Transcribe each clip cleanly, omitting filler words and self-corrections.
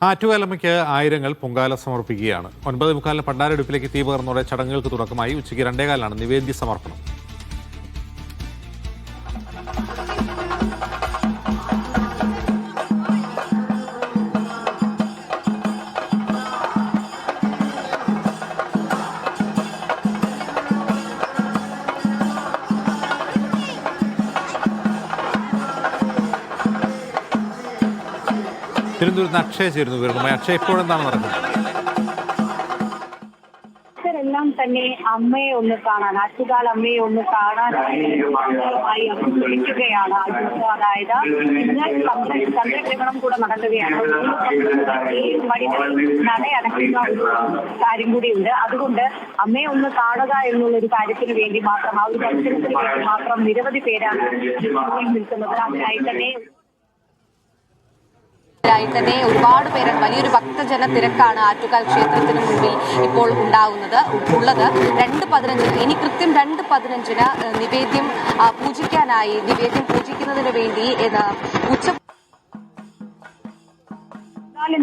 ആറ്റുകാലമ്മയ്ക്ക് ആയിരങ്ങൾ പൊങ്കാല സമർപ്പിക്കുകയാണ്. 9:45 പണ്ടാരടുപ്പിലേക്ക് തീ പകർന്നോടെ ചടങ്ങുകൾക്ക് തുടക്കമായി. ഉച്ചയ്ക്ക് 2:15 നിവേദ്യ സമർപ്പണം. തിരുവനന്തപുരത്ത് അക്ഷയ ചേരുന്നു. വിവരങ്ങളുമായി അക്ഷയ, ഇപ്പോഴെന്താണ് നടക്കുന്നത്? എല്ലാം തന്നെ അമ്മയെ ഒന്ന് കാണാൻ, ആറ്റുകാൽ അമ്മയെ ഒന്ന് കാണാനായി വിളിക്കുകയാണ്. അതായത് ഇന്ന് ചന്ദ്രഗ്രഹണം കൂടെ നടക്കുകയാണ്. 7 മണി നട അടയ്ക്കുന്ന ഒരു കാര്യം കൂടിയുണ്ട്. അതുകൊണ്ട് അമ്മയെ ഒന്ന് കാണുക എന്നുള്ളൊരു കാര്യത്തിന് വേണ്ടി മാത്രം, ആ ഒരു ദർശനത്തിന് വേണ്ടി മാത്രം നിരവധി പേരാണ് നിൽക്കുന്നത്. തന്നെ ഒരുപാട് പേര്, വലിയൊരു ഭക്തജന തിരക്കാണ് ആറ്റുകാൽ ക്ഷേത്രത്തിന് മുൻപിൽ ഇപ്പോൾ ഉള്ളത്. 2:15 ഇനി കൃത്യം 2:15 നിവേദ്യം പൂജിക്കുന്നതിന് വേണ്ടി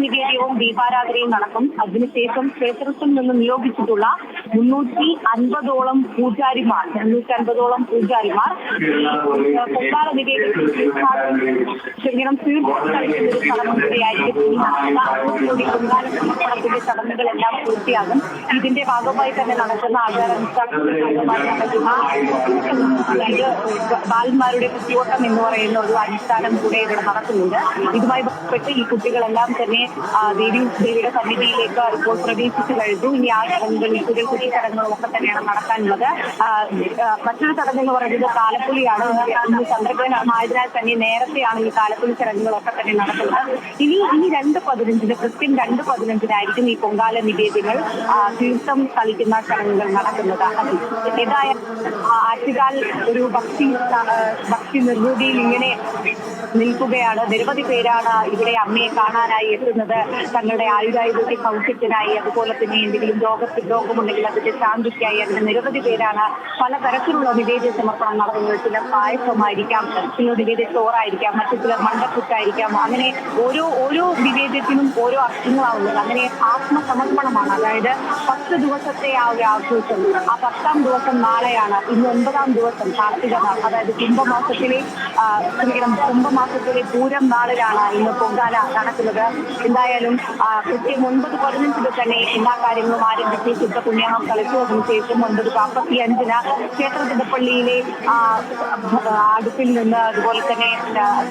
നിവേദ്യവും ദീപാരാധനയും നടക്കും. അതിനുശേഷം ക്ഷേത്രത്തിൽ നിന്ന് നിയോഗിച്ചിട്ടുള്ള 350ഓളം പൂജാരിമാർ പൊങ്കാല നിവേദ്യത്തിൽ പൊങ്കാല സമർപ്പണത്തിന്റെ ചടങ്ങുകളെല്ലാം പൂർത്തിയാകും. ഇതിന്റെ ഭാഗമായി തന്നെ നടക്കുന്ന ബാലന്മാരുടെ കുത്തിയോട്ടം എന്ന് പറയുന്ന ഒരു അനുഷ്ഠാനം കൂടെ ഇവിടെ നടക്കുന്നുണ്ട്. ഇതുമായി ബന്ധപ്പെട്ട് ഈ കുട്ടികളെല്ലാം തന്നെ ദേവിയുടെ സന്നിധിയിലേക്ക് ഇപ്പോൾ പ്രവേശിച്ചു കഴിഞ്ഞു. ഇനി ആ ചടങ്ങുകൾ, കുട്ടി ചടങ്ങുകളും ഒക്കെ തന്നെയാണ് നടക്കാനുള്ളത്. മറ്റൊരു ചടങ്ങ് എന്ന് പറയുന്നത് കാലപ്പുലിയാണ്. ഇന്ന് ചന്ദ്രഗ്രഹണമായതിനാൽ തന്നെ നേരത്തെയാണ് ഈ കാലപ്പുലി ചടങ്ങുകളൊക്കെ തന്നെ നടക്കുന്നത്. ഇനി 2:15 കൃത്യം 2:15 ഈ പൊങ്കാല നിവേദ്യങ്ങൾ, തീർത്ഥം കളിക്കുന്ന ചടങ്ങുകൾ നടക്കുന്നത്. ഏതായാലും ആറ്റുകാൽ ഒരു ഭക്തി നിർവൃതിയിൽ ഇങ്ങനെ നിൽക്കുകയാണ്. നിരവധി പേരാണ് ഇവിടെ അമ്മയെ കാണാനായി എത്തുന്നത്. തങ്ങളുടെ ആയുരാരോഗ്യ സൗഖ്യത്തിനായി, അതുപോലെ തന്നെ എന്തെങ്കിലും രോഗമുണ്ടെങ്കിൽ അതിന്റെ ശാന്തിക്കായി. അതിന് നിരവധി പേരാണ് പലതരത്തിലുള്ള നിവേദ്യ സമർപ്പണം നടത്തുന്നത്. ചിലർ പായസമായിരിക്കാം, ചിലർ നിവേദ്യ ചോറായിരിക്കാം, മറ്റു ചിലർ മണ്ടക്കുറ്റായിരിക്കാം. അങ്ങനെ ഓരോ നിവേദ്യത്തിനും ഓരോ അർത്ഥങ്ങളാവുന്നത്. അങ്ങനെ ആത്മസമർപ്പണമാണ്. അതായത് 10 ദിവസത്തെ ആ ഒരു ആഘോഷം, ആ 10ാം ദിവസം നാളെയാണ്. ഇന്ന് 9ാം ദിവസം കാർത്തിക നാൾ, അതായത് കുംഭമാസത്തിലെ പൂരം നാളിലാണ് ഇന്ന് പൊങ്കാല നടക്കുന്നത്. എന്തായാലും കൃത്യം 9:15 തന്നെ എല്ലാ കാര്യങ്ങളും ആരംഭിച്ച് ശുദ്ധ പുണ്യാഹം കളിച്ചതിനു ശേഷം 9:45 ക്ഷേത്രത്തിന്റെ പള്ളിയിലെ അടുപ്പിൽ നിന്ന്, അതുപോലെ തന്നെ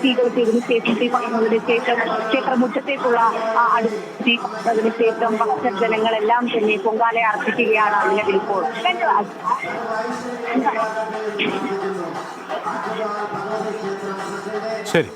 തീകൾ ചെയ്തതിനു ശേഷം, തീ പകർന്നതിന് ശേഷം ക്ഷേത്രമുറ്റത്തേക്കുള്ള അടുപ്പിന് ശേഷം ഭക്തജനങ്ങളെല്ലാം തന്നെ പൊങ്കാല അർപ്പിക്കുകയാണ് നിലവിലിപ്പോൾ. ശരി.